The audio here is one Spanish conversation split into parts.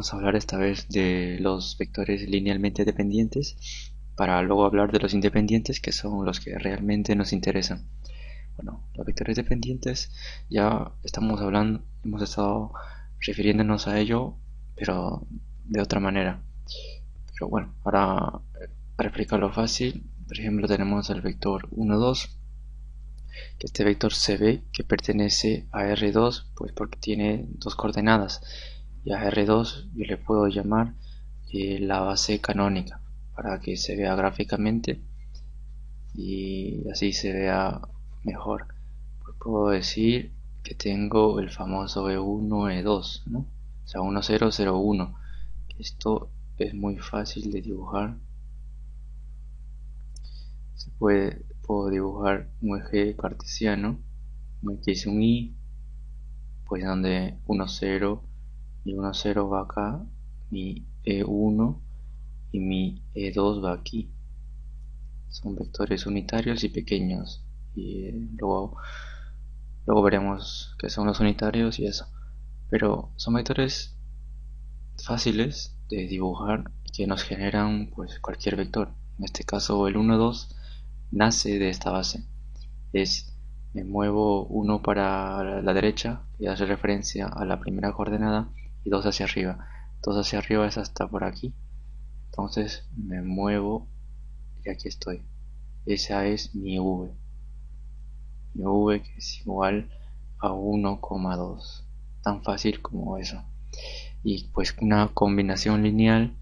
vamos a hablar esta vez de los vectores linealmente dependientes para luego hablar de los independientes, que son los que realmente nos interesan. Bueno, los vectores dependientes ya estamos hablando, hemos estado refiriéndonos a ello, pero de otra manera. Pero bueno, ahora para explicarlo fácil, por ejemplo tenemos el vector 1, 2, que este vector se ve que pertenece a R2, pues porque tiene dos coordenadas, y a R2 yo le puedo llamar la base canónica para que se vea gráficamente y así se vea mejor. Pues puedo decir que tengo el famoso E1, E2, ¿no? O sea, 1, 0, 0, 1. Esto es muy fácil de dibujar. Puedo dibujar un eje cartesiano, aquí es un I, pues donde 1, 0 y 1, 0 va acá, mi E1 y mi E2 va aquí. Son vectores unitarios y pequeños, y luego veremos qué son los unitarios y eso. Pero son vectores fáciles de dibujar que nos generan pues cualquier vector. En este caso el 1, 2 nace de esta base. Me muevo 1 para la derecha, que hace referencia a la primera coordenada, y 2 hacia arriba. 2 hacia arriba es hasta por aquí. Entonces me muevo y aquí estoy. Esa es mi v. Mi v que es igual a 1,2. Tan fácil como eso. Y pues una combinación lineal,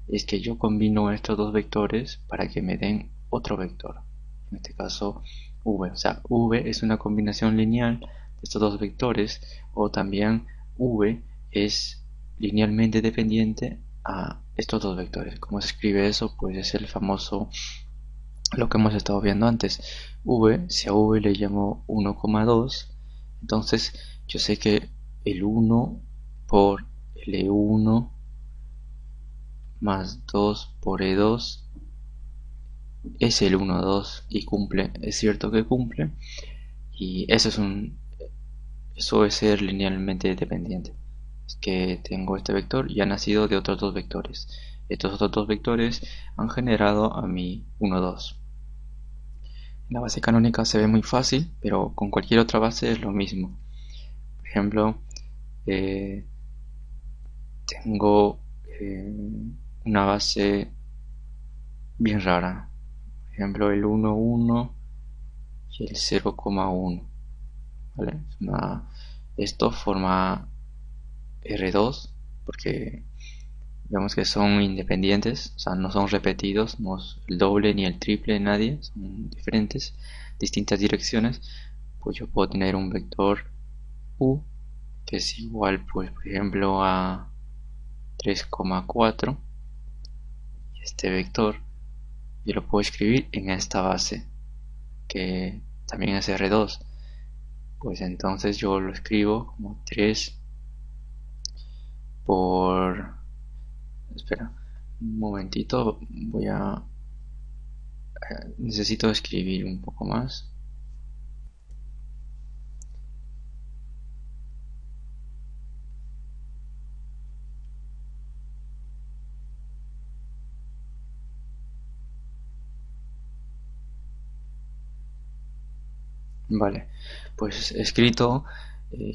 es que yo combino estos dos vectores para que me den otro vector. En este caso v. O sea, v es una combinación lineal de estos dos vectores, o también v es linealmente dependiente a estos dos vectores. ¿Cómo se escribe eso? Pues es el famoso, lo que hemos estado viendo antes. Si a v le llamo 1,2, entonces yo sé que el 1 por el E1 más 2 por E2 es el 1, 2 y cumple, es cierto que cumple, y eso es ser linealmente dependiente. Es que tengo este vector y ha nacido de otros dos vectores. Estos otros dos vectores han generado a mi 1, 2. La base canónica se ve muy fácil, pero con cualquier otra base es lo mismo. Por ejemplo, eh, tengo una base bien rara. Por ejemplo, el 1, 1 y el 0,1. ¿Vale? Esto forma R2 porque vemos que son independientes, o sea, no son repetidos, no es el doble ni el triple de nadie, son diferentes, distintas direcciones. Pues yo puedo tener un vector U que es igual, pues, por ejemplo, a 3,4. Y este vector yo lo puedo escribir en esta base, que también es R2. Pues entonces yo lo escribo como 3 por... Espera, un momentito, necesito escribir un poco más. Vale, pues he escrito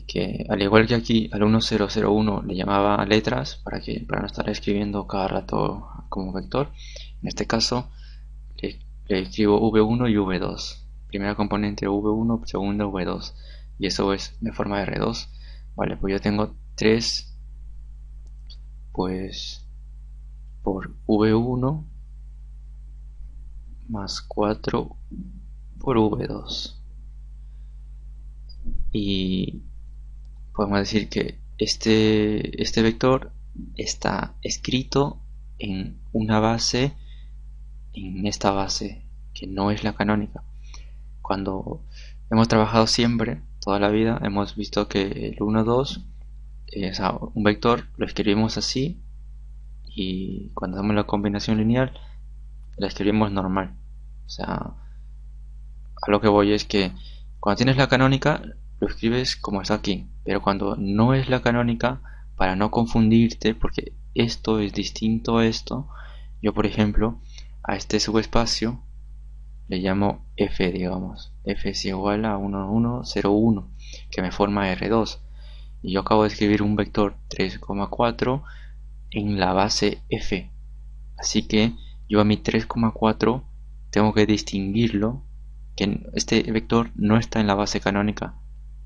que al igual que aquí al 1001 le llamaba letras para no estar escribiendo cada rato como vector. En este caso le escribo v1 y v2. Primera componente v1, segunda v2. Y eso es de forma R2. Vale, pues yo tengo 3 pues por v1 más 4 por v2. Y podemos decir que este vector está escrito en una base, en esta base que no es la canónica. Cuando hemos trabajado siempre, toda la vida, hemos visto que el 1, 2, o sea, un vector lo escribimos así, y cuando hacemos la combinación lineal la escribimos normal. O sea, a lo que voy es que cuando tienes la canónica lo escribes como está aquí, pero cuando no es la canónica, para no confundirte, porque esto es distinto a esto, yo por ejemplo a este subespacio le llamo f, digamos. F es igual a 1101, que me forma R2. Y yo acabo de escribir un vector 3,4 en la base f. Así que yo a mi 3,4 tengo que distinguirlo, que este vector no está en la base canónica.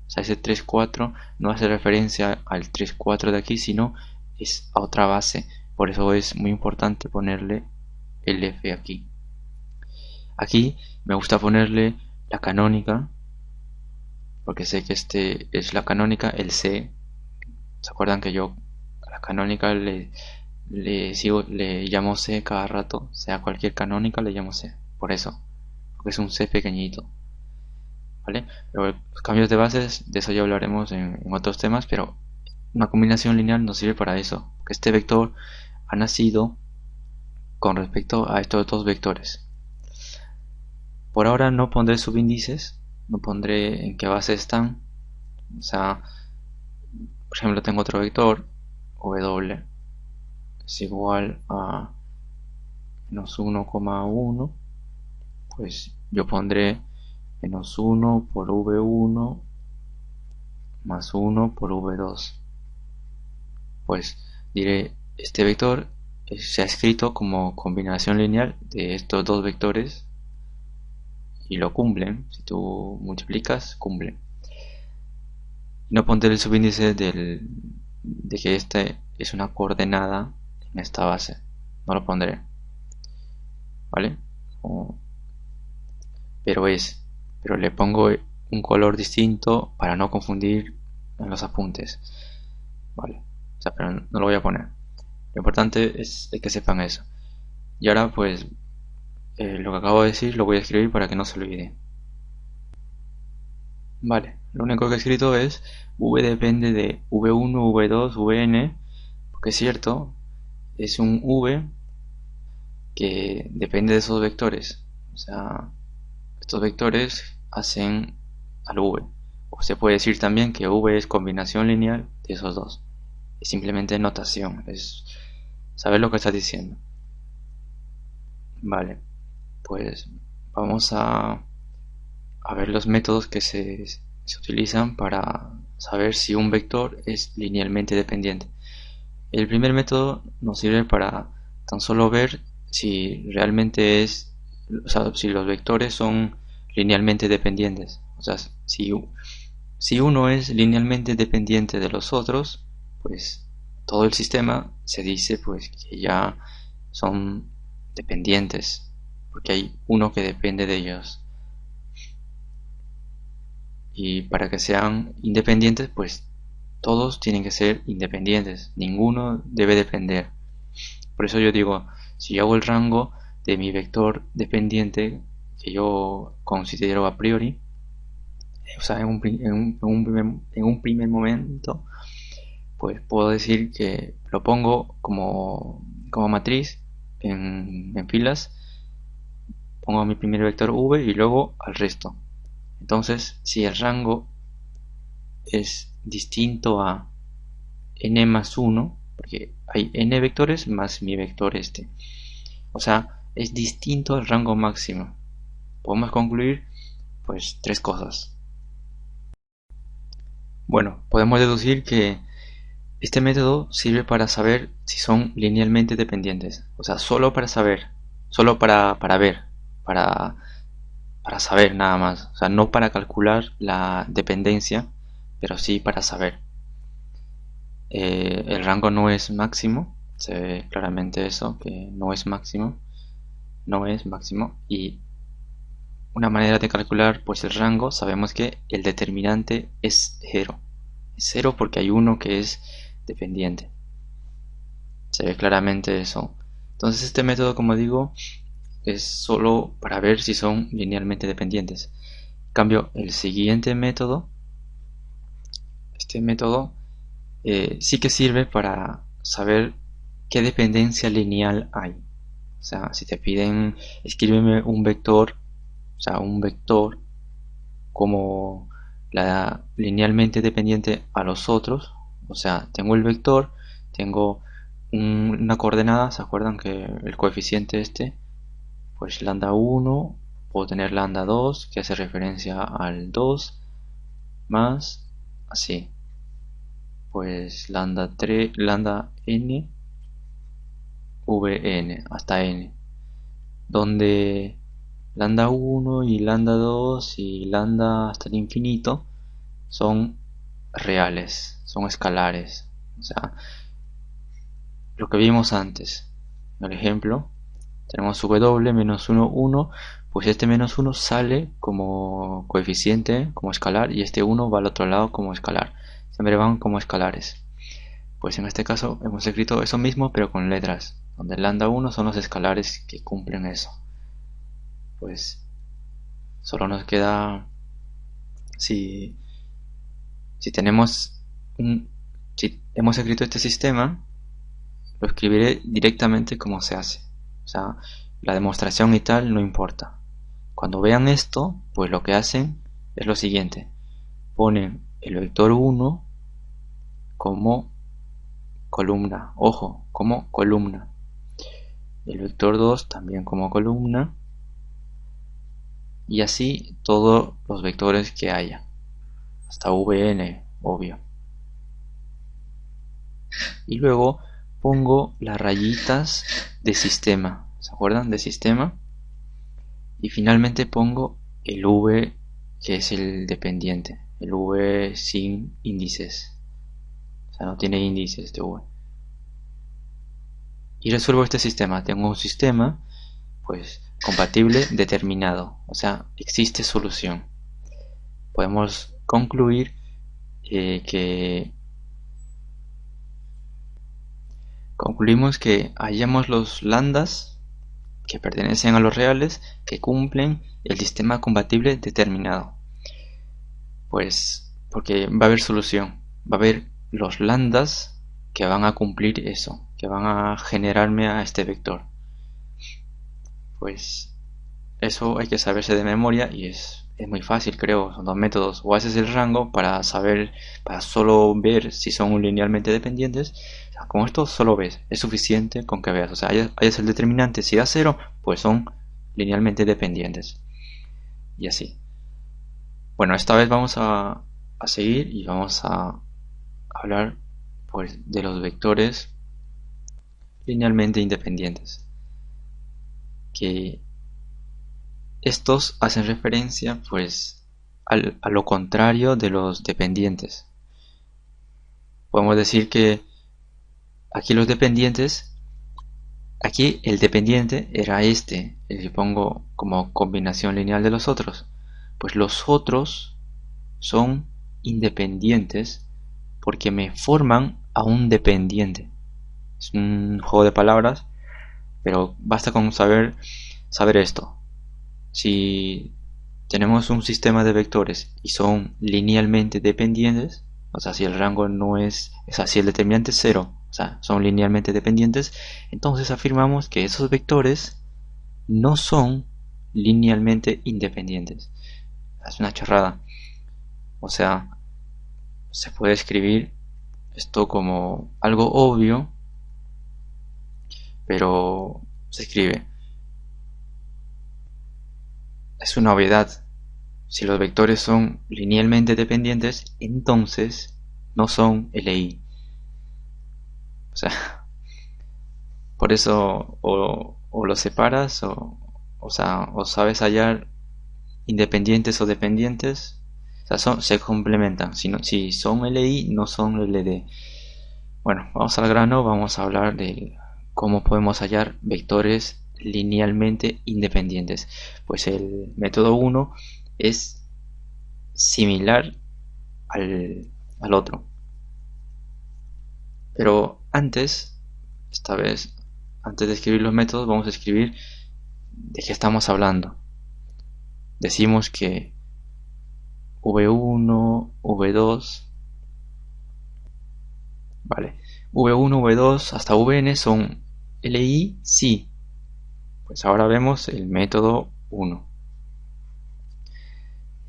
O sea, ese 3,4 no hace referencia al 3,4 de aquí, sino es a otra base. Por eso es muy importante ponerle el f aquí. Aquí me gusta ponerle la canónica, porque sé que este es la canónica, el C. ¿Se acuerdan que yo a la canónica le llamo C cada rato? Sea cualquier canónica le llamo C. Por eso, porque es un C pequeñito. ¿Vale? Pero los cambios de bases, de eso ya hablaremos en otros temas, pero una combinación lineal nos sirve para eso. Porque este vector ha nacido con respecto a estos dos vectores. Por ahora no pondré subíndices, no pondré en qué base están. O sea, por ejemplo, tengo otro vector, W, es igual a menos 1,1. Pues yo pondré menos 1 por V1 más 1 por V2. Pues diré, este vector se ha escrito como combinación lineal de estos dos vectores y lo cumplen. Si tú multiplicas, cumplen. No pondré el subíndice de que esta es una coordenada en esta base. No lo pondré. ¿Vale? Pero le pongo un color distinto para no confundir en los apuntes. ¿Vale? O sea, pero no lo voy a poner. Lo importante es que sepan eso. Y ahora pues lo que acabo de decir lo voy a escribir para que no se olvide. Vale, lo único que he escrito es v depende de v1, v2, vn, porque es cierto, es un v que depende de esos vectores. O sea, estos vectores hacen al v. O se puede decir también que v es combinación lineal de esos dos. Es simplemente notación, es saber lo que estás diciendo. Vale, pues vamos a ver los métodos que se utilizan para saber si un vector es linealmente dependiente. El primer método nos sirve para tan solo ver si realmente o sea, si los vectores son linealmente dependientes. O sea, si uno es linealmente dependiente de los otros, pues todo el sistema se dice pues que ya son dependientes, porque hay uno que depende de ellos. Y para que sean independientes, pues todos tienen que ser independientes, ninguno debe depender. Por eso yo digo, si yo hago el rango de mi vector dependiente que yo considero a priori, o sea, en un primer momento, pues puedo decir que lo pongo como matriz en filas, pongo mi primer vector v y luego al resto. Entonces, si el rango es distinto a n más 1, porque hay n vectores más mi vector este, o sea, es distinto al rango máximo, podemos concluir pues tres cosas. Bueno, podemos deducir que este método sirve para saber si son linealmente dependientes, o sea, solo para saber, solo para ver, para, para saber nada más, o sea, no para calcular la dependencia, pero sí para saber. El rango no es máximo, se ve claramente eso, que no es máximo, no es máximo, y una manera de calcular pues el rango, sabemos que el determinante es 0, es 0 porque hay uno que es dependiente, se ve claramente eso. Entonces este método, como digo, es solo para ver si son linealmente dependientes. En cambio, el siguiente método, este método sí que sirve para saber qué dependencia lineal hay. O sea, si te piden escríbeme un vector, o sea, un vector como la linealmente dependiente a los otros. O sea, tengo el vector, tengo una coordenada, ¿se acuerdan que el coeficiente este? Pues lambda 1, puedo tener lambda 2, que hace referencia al 2, más, así, pues lambda 3, lambda n, vn, hasta n, donde lambda 1 y lambda 2 y lambda hasta el infinito son reales, son escalares. O sea, lo que vimos antes, el ejemplo, tenemos w menos 1, 1, pues este menos 1 sale como coeficiente, como escalar, y este 1 va al otro lado como escalar. Siempre van como escalares. Pues en este caso hemos escrito eso mismo, pero con letras, donde lambda 1 son los escalares que cumplen eso. Pues solo nos queda, si, si tenemos si hemos escrito este sistema, lo escribiré directamente como se hace. O sea, la demostración y tal no importa. Cuando vean esto, pues lo que hacen es lo siguiente. Ponen el vector 1 como columna. Ojo, como columna. El vector 2 también como columna. Y así todos los vectores que haya. Hasta vn, obvio. Y luego pongo las rayitas de sistema. ¿Se acuerdan de sistema? Y finalmente pongo el v, que es el dependiente, el v sin índices, o sea, no tiene índices este v. Y resuelvo este sistema. Tengo un sistema pues compatible determinado, o sea, existe solución. Podemos concluir que concluimos que hallamos los lambdas que pertenecen a los reales que cumplen el sistema compatible determinado. Pues porque va a haber solución, va a haber los lambdas que van a cumplir eso, que van a generarme a este vector. Pues eso hay que saberse de memoria y es muy fácil, creo. Son dos métodos. O haces el rango para saber, para solo ver si son linealmente dependientes. O sea, con esto solo ves, es suficiente con que veas. O sea, hayas el determinante, si da 0, pues son linealmente dependientes. Y así. Bueno, esta vez vamos a seguir y vamos a hablar pues de los vectores linealmente independientes, que estos hacen referencia pues a lo contrario de los dependientes. Podemos decir que aquí los dependientes, aquí el dependiente era este, el que pongo como combinación lineal de los otros. Pues los otros son independientes porque me forman a un dependiente. Es un juego de palabras, pero basta con saber esto. Si tenemos un sistema de vectores y son linealmente dependientes, o sea, si el rango no es, si el determinante es 0, o sea, son linealmente dependientes, entonces afirmamos que esos vectores no son linealmente independientes. Es una chorrada. O sea, se puede escribir esto como algo obvio, pero se escribe. Es una obviedad. Si los vectores son linealmente dependientes, entonces no son LI. O sea, por eso o los separas o sabes hallar independientes o dependientes. O sea, se complementan. Si son LI, no son LD. Bueno, vamos al grano, vamos a hablar de cómo podemos hallar vectores linealmente independientes. Pues el método 1 es similar al otro. Pero esta vez, antes de escribir los métodos, vamos a escribir de qué estamos hablando. Decimos que V1, V2, vale, V1, V2 hasta Vn son LI, sí. Pues ahora vemos el método 1.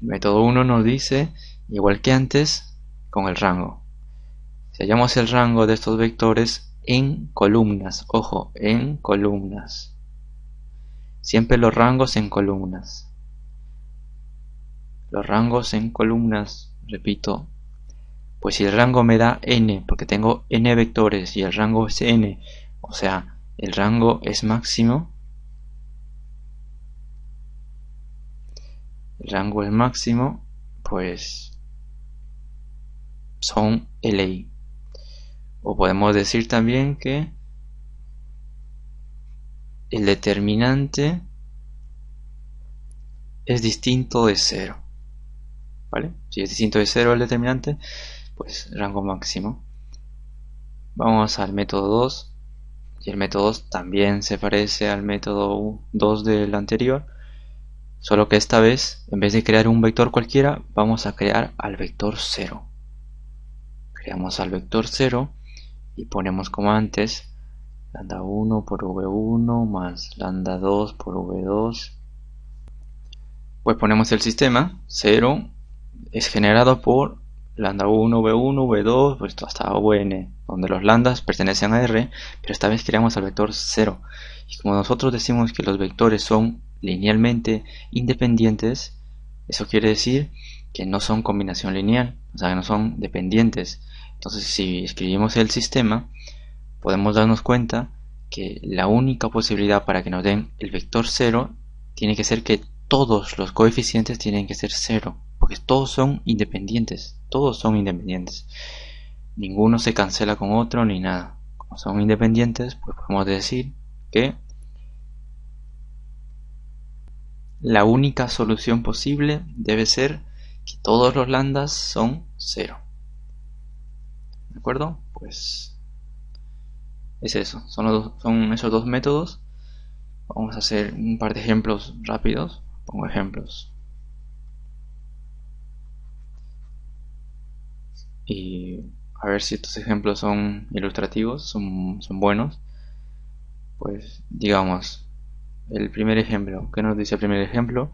El método 1 nos dice igual que antes con el rango. Si hallamos el rango de estos vectores en columnas, ojo, en columnas. Siempre los rangos en columnas. Los rangos en columnas, repito, pues si el rango me da n, porque tengo n vectores y el rango es n, o sea, el rango es máximo, pues son Li. O podemos decir también que el determinante es distinto de 0. ¿Vale? Si es distinto de 0 el determinante, pues rango máximo. Vamos al método 2. Y el método 2 también se parece al método 2 del anterior. Solo que esta vez, en vez de crear un vector cualquiera, vamos a crear al vector 0. Creamos al vector 0 y ponemos como antes lambda 1 por v1 más lambda 2 por v2. Pues ponemos el sistema 0 es generado por lambda 1, v1, v2, pues hasta vn, donde los lambdas pertenecen a R, pero esta vez creamos al vector 0. Y como nosotros decimos que los vectores son linealmente independientes, eso quiere decir que no son combinación lineal, o sea que no son dependientes. Entonces si escribimos el sistema, podemos darnos cuenta que la única posibilidad para que nos den el vector 0 tiene que ser que todos los coeficientes tienen que ser 0, porque todos son independientes, ninguno se cancela con otro ni nada. Como son independientes, pues podemos decir que la única solución posible debe ser que todos los lambdas son 0. ¿De acuerdo? Pues es eso, son esos dos métodos. Vamos a hacer un par de ejemplos rápidos. Pongo ejemplos. Y a ver si estos ejemplos son ilustrativos, son buenos. Pues digamos, el primer ejemplo, ¿qué nos dice el primer ejemplo?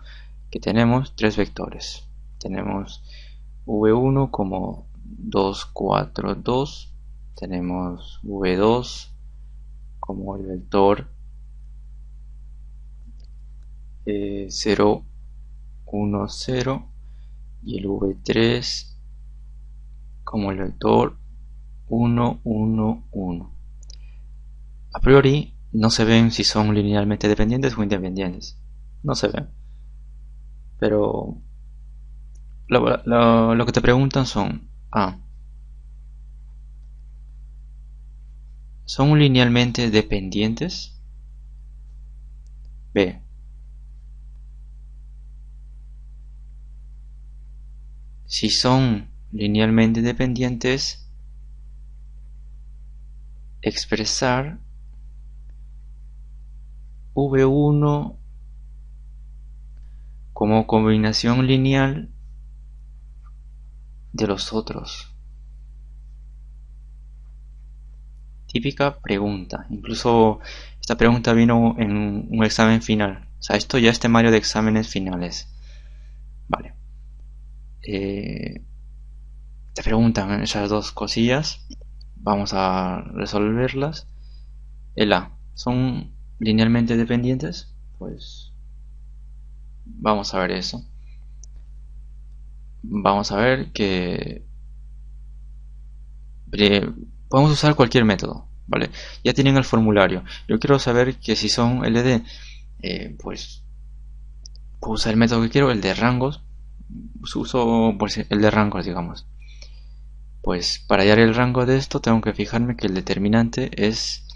Que tenemos tres vectores. Tenemos v1 como 2, 4, 2. Tenemos v2 como el vector 0, 1, 0. Y el v3 como el vector 1, 1, 1. A priori no se ven si son linealmente dependientes o independientes. No se ven. Pero lo que te preguntan son A. ¿Son linealmente dependientes? B. Si son linealmente dependientes, expresar v1 como combinación lineal de los otros. Típica pregunta. Incluso esta pregunta vino en un examen final. O sea, esto ya es temario de exámenes finales. Vale. Te preguntan esas dos cosillas. Vamos a resolverlas. El A. ¿Son linealmente dependientes? Pues vamos a ver eso. Vamos a ver que podemos usar cualquier método, ¿vale? Ya tienen el formulario. Yo quiero saber que si son LD, pues puedo usar el método que quiero, el de rangos. Uso pues, el de rangos, digamos. Pues para hallar el rango de esto tengo que fijarme que el determinante es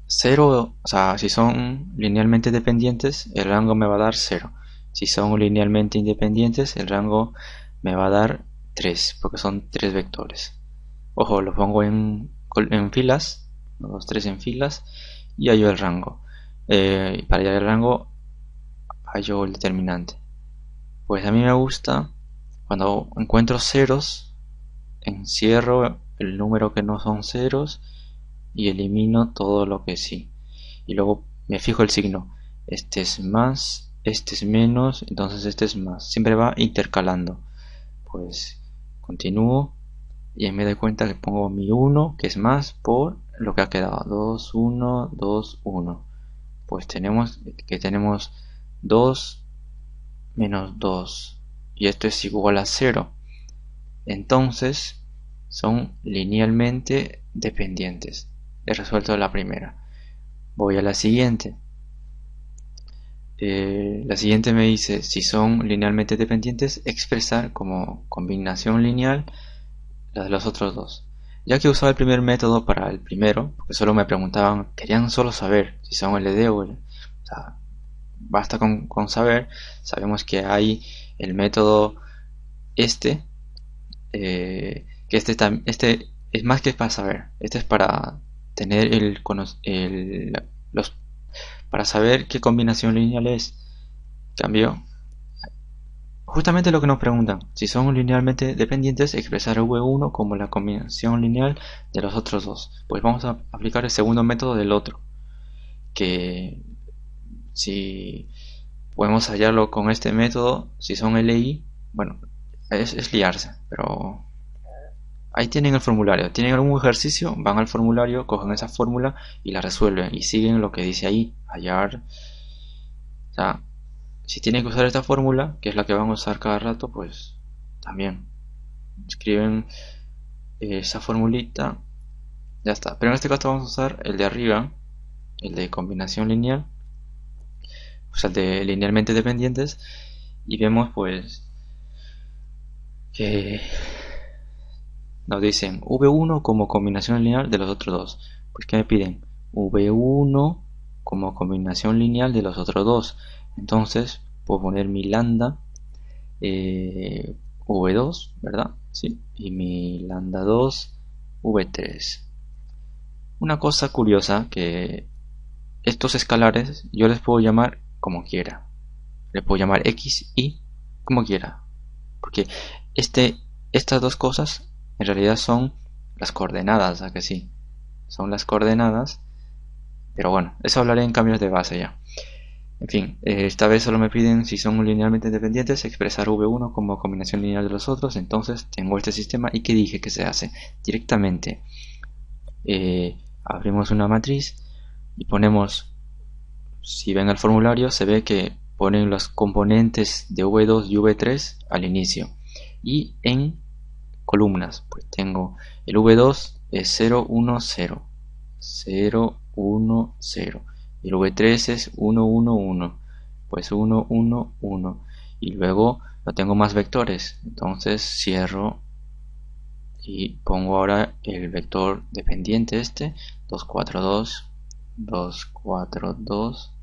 0, o sea, si son linealmente dependientes, el rango me va a dar 0. Si son linealmente independientes, el rango me va a dar 3, porque son 3 vectores. Ojo, lo pongo en filas, 2, 3 en filas, y hallo el rango. Para hallar el rango, hallo el determinante. Pues a mí me gusta, cuando encuentro ceros, encierro el número que no son ceros y elimino todo lo que sí. Y luego me fijo el signo. Este es más, este es menos, entonces este es más. Siempre va intercalando. pues continúo y me doy cuenta que pongo mi 1, que es más, por lo que ha quedado, 2, 1, 2, 1. Pues tenemos 2 menos 2 y esto es igual a 0. Entonces son linealmente dependientes. He resuelto la primera. Voy a la siguiente. La siguiente me dice si son linealmente dependientes, expresar como combinación lineal la de los otros dos. Ya que usaba el primer método para el primero, porque solo me preguntaban, querían solo saber si son LD o L. O sea, basta con saber. Sabemos que hay el método este, que este es más que para saber. Este es para tener para saber qué combinación lineal es. Cambio, justamente lo que nos preguntan, si son linealmente dependientes, expresar v1 como la combinación lineal de los otros dos. Pues vamos a aplicar el segundo método del otro, que si podemos hallarlo con este método, si son LI, bueno, es liarse, pero ahí tienen el formulario. ¿Tienen algún ejercicio? Van al formulario, cogen esa fórmula y la resuelven y siguen lo que dice ahí, hallar. O sea, si tienen que usar esta fórmula, que es la que van a usar cada rato, pues también escriben esa formulita, ya está. Pero en este caso vamos a usar el de arriba, el de combinación lineal, o sea, el de linealmente dependientes, y vemos pues que nos dicen v1 como combinación lineal de los otros dos. Pues ¿qué me piden? v1 como combinación lineal de los otros dos. Entonces puedo poner mi lambda v2, ¿verdad? Sí. Y mi lambda 2 v3. Una cosa curiosa, que estos escalares yo les puedo llamar como quiera. Le puedo llamar x, y como quiera. Porque estas dos cosas en realidad son las coordenadas, ¿a que sí? Son las coordenadas. Pero bueno, eso hablaré en cambios de base ya. En fin, esta vez solo me piden si son linealmente dependientes, expresar v1 como combinación lineal de los otros. Entonces tengo este sistema y ¿qué dije que se hace? Directamente abrimos una matriz y ponemos, si ven el formulario, se ve que ponen los componentes de v2 y v3 al inicio y en columnas. Pues tengo el v2 es 0, 1, 0, 0, 1, 0. Y el v3 es 1, 1, 1. Pues 1, 1, 1. Y luego no tengo más vectores. Entonces cierro y pongo ahora el vector dependiente 2, 4, 2, 2, 4, 2.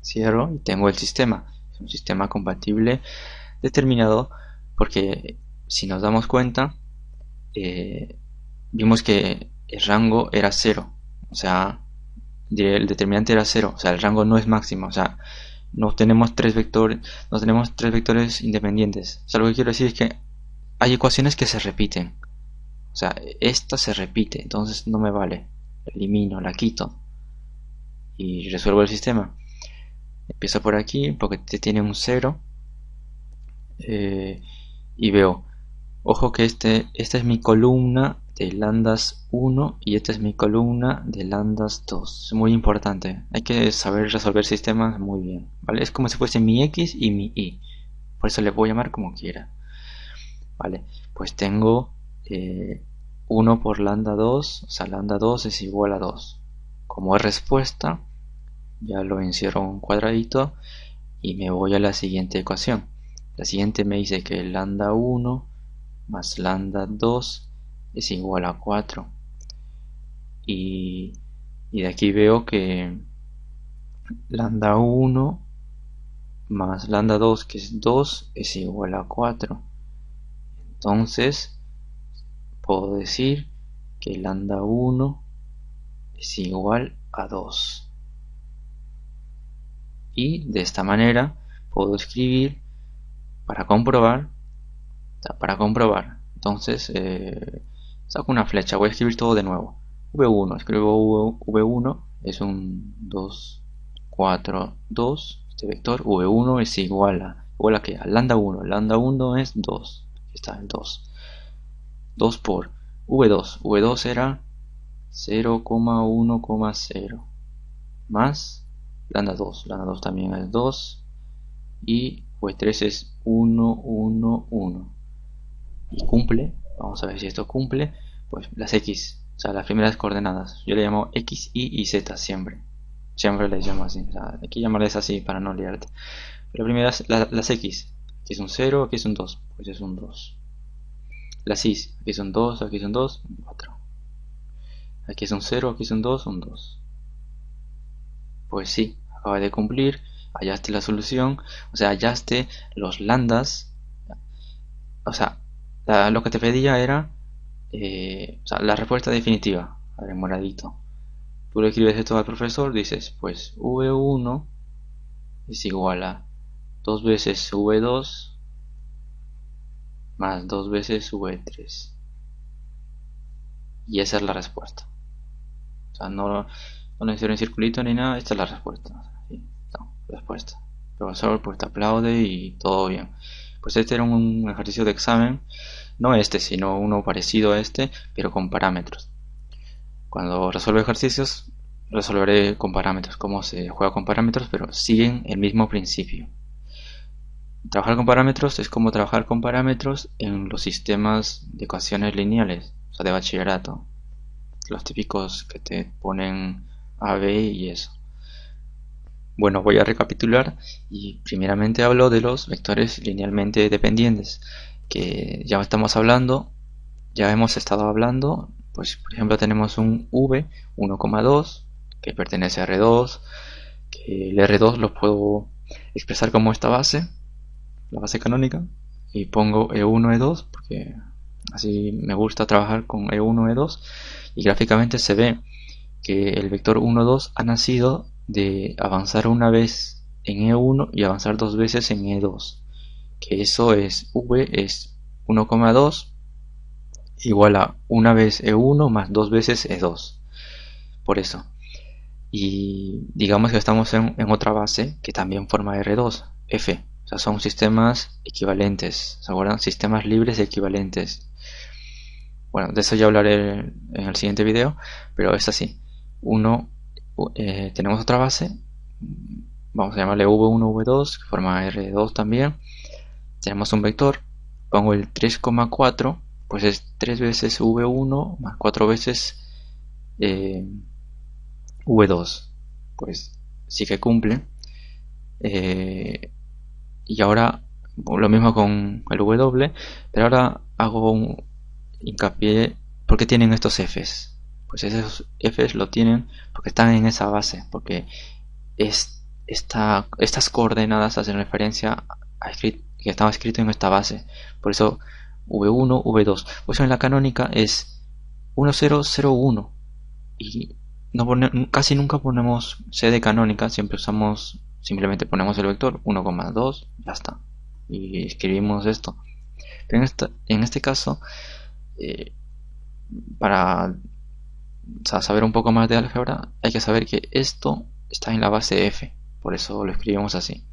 Cierro y tengo el sistema. Es un sistema compatible determinado porque si nos damos cuenta, vimos que el rango era 0. O sea, el determinante era 0, o sea, el rango no es máximo, o sea, no tenemos tres vectores independientes. O sea, lo que quiero decir es que hay ecuaciones que se repiten. O sea, esta se repite, entonces no me vale. La elimino, la quito y resuelvo el sistema. Empiezo por aquí porque tiene un 0 y veo, ojo que esta es mi columna de lambdas 1 y esta es mi columna de lambdas 2. Es muy importante, hay que saber resolver sistemas muy bien, ¿vale? Es como si fuese mi x y mi y, por eso le puedo llamar como quiera, ¿vale? Pues tengo 1 por lambda 2, o sea, lambda 2 es igual a 2. Como es respuesta, ya lo encierro en un cuadradito y me voy a la siguiente ecuación. La siguiente me dice que lambda 1 más lambda 2 es igual a 4 y de aquí veo que lambda 1 más lambda 2, que es 2, es igual a 4. Entonces puedo decir que lambda 1 es igual a 2 y de esta manera puedo escribir para comprobar. Entonces saco una flecha, voy a escribir todo de nuevo. V1, escribo V1, es un 2, 4, 2. Este vector V1 es igual a que a lambda 1. Lambda 1 es 2. está el 2. 2 por V2. V2 era 0,1,0 más lambda 2. Lambda 2 también es 2. Y V3 es 1, 1, 1. Y cumple. Vamos a ver si esto cumple. Pues las X, o sea, las primeras coordenadas. Yo le llamo X, Y y Z siempre. Siempre les llamo así. O sea, hay que llamarles así para no liarte. Pero primeras, las X. Aquí es un 0, aquí es un 2. Pues es un 2. Las Y, aquí son 2, aquí son 2, un 4. Aquí es un 0, aquí es un 2, un 2. Pues sí, acaba de cumplir. Hallaste la solución. O sea, hallaste los lambdas. O sea, lo que te pedía era o sea, la respuesta definitiva. A ver, en moradito. Tú le escribes esto al profesor, dices, pues V1 es igual a 2 veces V2 más 2 veces V3. Y esa es la respuesta. O sea, no necesito un circulito ni nada, esta es la respuesta. ¿Sí? No, respuesta. El profesor pues te aplaude y todo bien. Pues este era un ejercicio de examen, no este, sino uno parecido a este, pero con parámetros. Cuando resuelvo ejercicios, resolveré con parámetros, cómo se juega con parámetros, pero siguen el mismo principio. Trabajar con parámetros es como trabajar con parámetros en los sistemas de ecuaciones lineales, o sea, de bachillerato. Los típicos que te ponen A, B y eso. Bueno, voy a recapitular y primeramente hablo de los vectores linealmente dependientes, que ya estamos hablando, ya hemos estado hablando, pues por ejemplo tenemos un V 1,2 que pertenece a R2, que el R2 lo puedo expresar como esta base, la base canónica, y pongo E1, E2 porque así me gusta trabajar con E1, E2, y gráficamente se ve que el vector 1, 2 ha nacido de avanzar una vez en E1 y avanzar dos veces en E2, que eso es V es 1,2 igual a una vez E1 más dos veces E2, por eso. Y digamos que estamos en otra base que también forma R2, F. O sea, son sistemas equivalentes, ¿se acuerdan? Sistemas libres equivalentes. Bueno, de eso ya hablaré en el siguiente video, pero es así. Tenemos otra base, vamos a llamarle V1, V2, que forma R2 también. Tenemos un vector, pongo el 3,4, pues es 3 veces V1 más 4 veces V2. Pues sí que cumple. Y ahora lo mismo con el W, pero ahora hago un hincapié. ¿Por qué tienen estos Fs? Pues esos Fs lo tienen porque están en esa base, porque estas coordenadas hacen referencia a que estaba escrito en esta base. Por eso V1, V2. Por eso en la canónica es 1, 0, 0, 1. Y casi nunca ponemos C de canónica, siempre simplemente ponemos el vector 1,2, ya está. Y escribimos esto. Pero en este caso, para saber un poco más de álgebra, hay que saber que esto está en la base F, por eso lo escribimos así.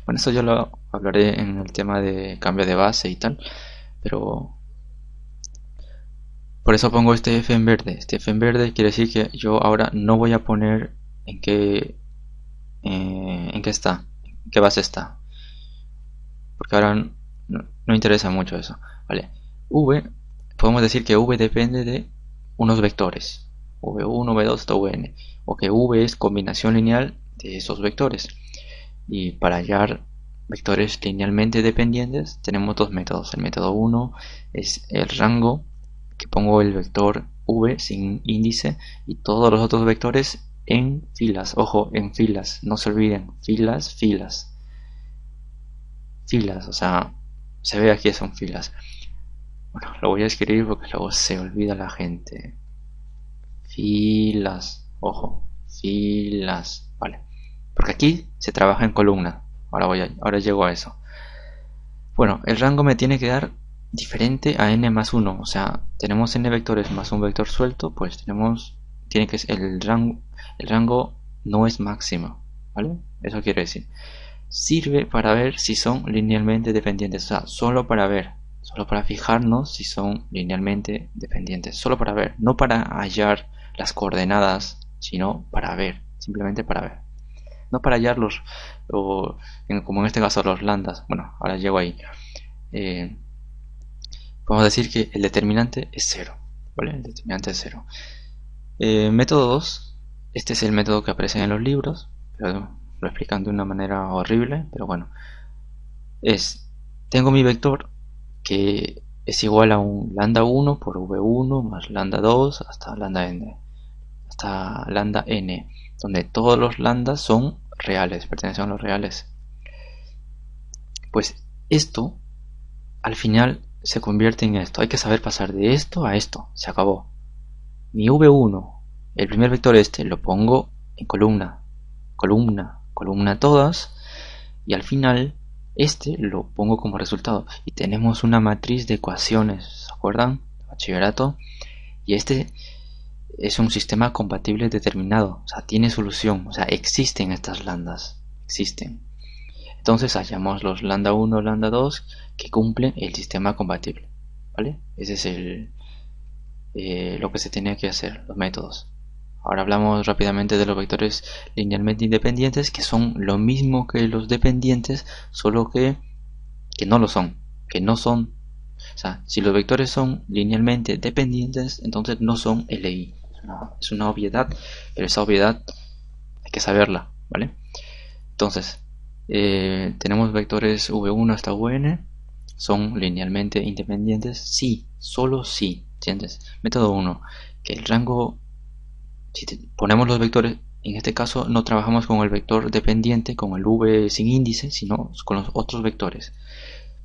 Bueno, eso yo lo hablaré en el tema de cambio de base y tal, pero por eso pongo este F en verde. Este F en verde quiere decir que yo ahora no voy a poner en qué está, en qué base está, porque ahora no interesa mucho eso. Vale, V, podemos decir que V depende de unos vectores, V1, V2 hasta Vn, o que V es combinación lineal de esos vectores. Y para hallar vectores linealmente dependientes tenemos dos métodos. El método 1 es el rango, que pongo el vector V sin índice y todos los otros vectores en filas. Ojo, en filas, no se olviden, filas, filas. Filas, o sea, se ve aquí son filas. Bueno, lo voy a escribir porque luego se olvida la gente. Filas, ojo, filas, vale. Porque aquí se trabaja en columna. Ahora llego a eso. Bueno, el rango me tiene que dar diferente a n más 1. O sea, tenemos n vectores más un vector suelto, pues tiene que ser el rango no es máximo, ¿vale? Eso quiere decir. Sirve para ver si son linealmente dependientes, o sea, solo para ver. Solo para fijarnos si son linealmente dependientes. Solo para ver, no para hallar las coordenadas, sino para ver, simplemente para ver. No para hallar como en este caso los lambdas. Bueno, ahora llego ahí. Vamos a decir que el determinante es 0. ¿Vale? El determinante es 0. Método 2. Este es el método que aparece en los libros, pero lo explican de una manera horrible, pero bueno. Tengo mi vector que es igual a un lambda 1 por v1 más lambda 2 hasta lambda n, donde todos los lambdas son reales, pertenecen a los reales. Pues esto al final se convierte en esto. Hay que saber pasar de esto a esto. Se acabó. Mi v1, el primer vector lo pongo en columna, columna todas, y al final lo pongo como resultado. Y tenemos una matriz de ecuaciones, ¿se acuerdan? Bachillerato. Y es un sistema compatible determinado, o sea, tiene solución, o sea, existen estas lambdas, existen. Entonces hallamos los lambda 1, lambda 2 que cumplen el sistema compatible, ¿vale? Ese es lo que se tiene que hacer, los métodos. Ahora hablamos rápidamente de los vectores linealmente independientes, que son lo mismo que los dependientes, solo que no lo son, que no son. O sea, si los vectores son linealmente dependientes, entonces no son LI. Es una obviedad, pero esa obviedad hay que saberla, ¿vale? Entonces, tenemos vectores v1 hasta vn, son linealmente independientes, sí, solo sí, ¿entiendes? Método 1, que el rango, si ponemos los vectores, en este caso no trabajamos con el vector dependiente, con el v sin índice, sino con los otros vectores.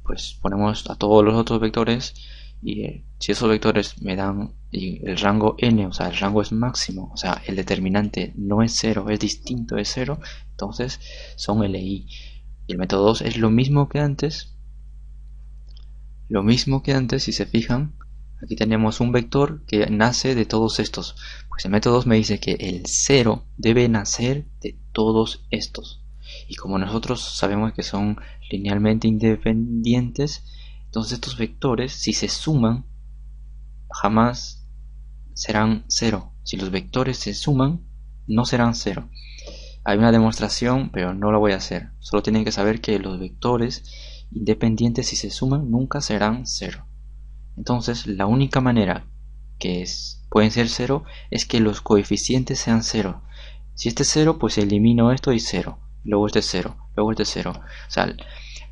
Pues ponemos a todos los otros vectores y si esos vectores me dan el rango n, o sea, el rango es máximo, o sea, el determinante no es 0, es distinto de 0, entonces son LI. Y el método 2 es lo mismo que antes, si se fijan, aquí tenemos un vector que nace de todos estos. Pues el método 2 me dice que el 0 debe nacer de todos estos. Y como nosotros sabemos que son linealmente independientes, entonces estos vectores, si se suman, jamás serán 0. Si los vectores se suman, no serán 0. Hay una demostración, pero no la voy a hacer. Solo tienen que saber que los vectores independientes, si se suman, nunca serán 0. Entonces, la única manera que pueden ser 0 es que los coeficientes sean 0. Si este es 0, pues elimino esto y 0. Luego este es 0, luego este es 0. O sea,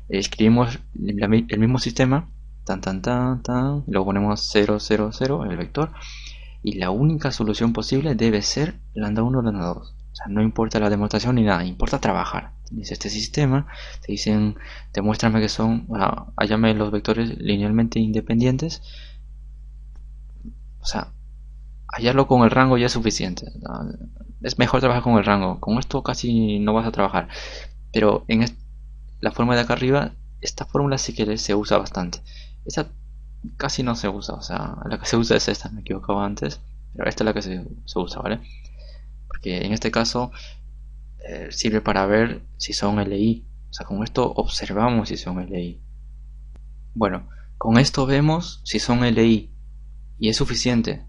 escribimos el mismo sistema, luego ponemos 0, 0, 0, el vector, y la única solución posible debe ser lambda 1, lambda 2. O sea, no importa la demostración ni nada, importa trabajar. Tienes este sistema, te dicen, demuéstrame que son, hállame los vectores linealmente independientes. O sea, hallarlo con el rango ya es suficiente. Es mejor trabajar con el rango. Con esto casi no vas a trabajar. Pero en la forma de acá arriba, esta fórmula sí que se usa bastante. Esta casi no se usa, o sea, la que se usa es esta, me equivocaba antes, pero esta es la que se usa, ¿vale? Porque en este caso sirve para ver si son LI, o sea, con esto observamos si son LI. Bueno, con esto vemos si son LI y es suficiente.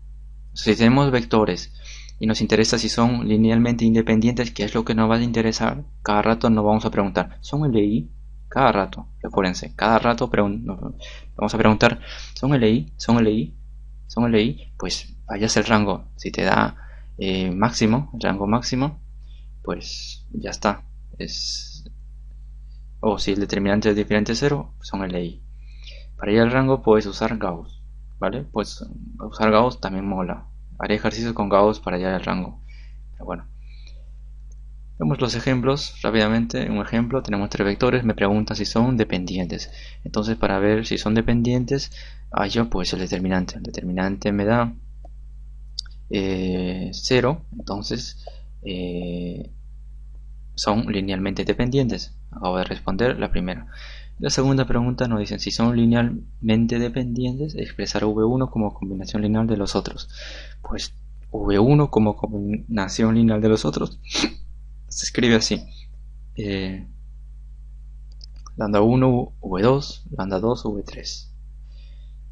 Si tenemos vectores y nos interesa si son linealmente independientes, que es lo que nos va a interesar, cada rato nos vamos a preguntar, ¿son LI? Cada rato, recuérdense, cada rato vamos a preguntar, ¿son LI? ¿Son LI? ¿Son LI? Pues vayas el rango. Si te da máximo, el rango máximo, pues ya está. O si el determinante es diferente de 0, son LI. Para ir al rango puedes usar Gauss, ¿vale? Pues usar Gauss también mola. Haré ejercicios con Gauss para hallar el rango. Pero bueno. Vemos los ejemplos rápidamente. Un ejemplo, tenemos 3 vectores, me pregunta si son dependientes. Entonces, para ver si son dependientes, hallo pues el determinante. El determinante me da 0, entonces son linealmente dependientes. Acabo de responder la primera. La segunda pregunta nos dicen si son linealmente dependientes, expresar v1 como combinación lineal de los otros. Pues v1 como combinación lineal de los otros se escribe así: lambda 1 v2, lambda 2 v3.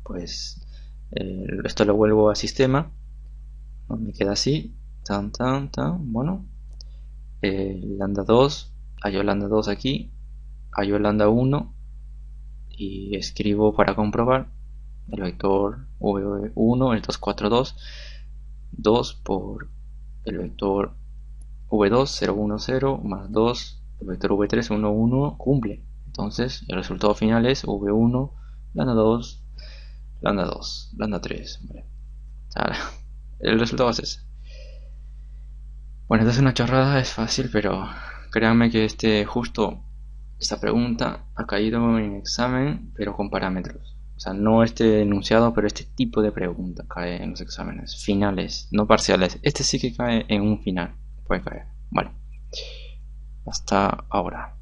pues esto lo vuelvo a sistema, ¿no? Me queda así, tan, tan, tan, bueno, lambda 2, hallo lambda 2 aquí, hallo lambda 1 y escribo para comprobar el vector v1 es 242, 2 por el vector v2 0, 1, 0 más 2, el vector v3 1, 1 cumple. Entonces el resultado final es v1 lambda 2 lambda 2 lambda 3, ¿vale? O sea, el resultado es ese. Bueno, esta es una chorrada, es fácil, pero créanme que justo esta pregunta ha caído en examen, pero con parámetros. O sea, no este enunciado, pero este tipo de pregunta cae en los exámenes finales, no parciales. Este sí que cae en un final, puede caer. Vale, hasta ahora.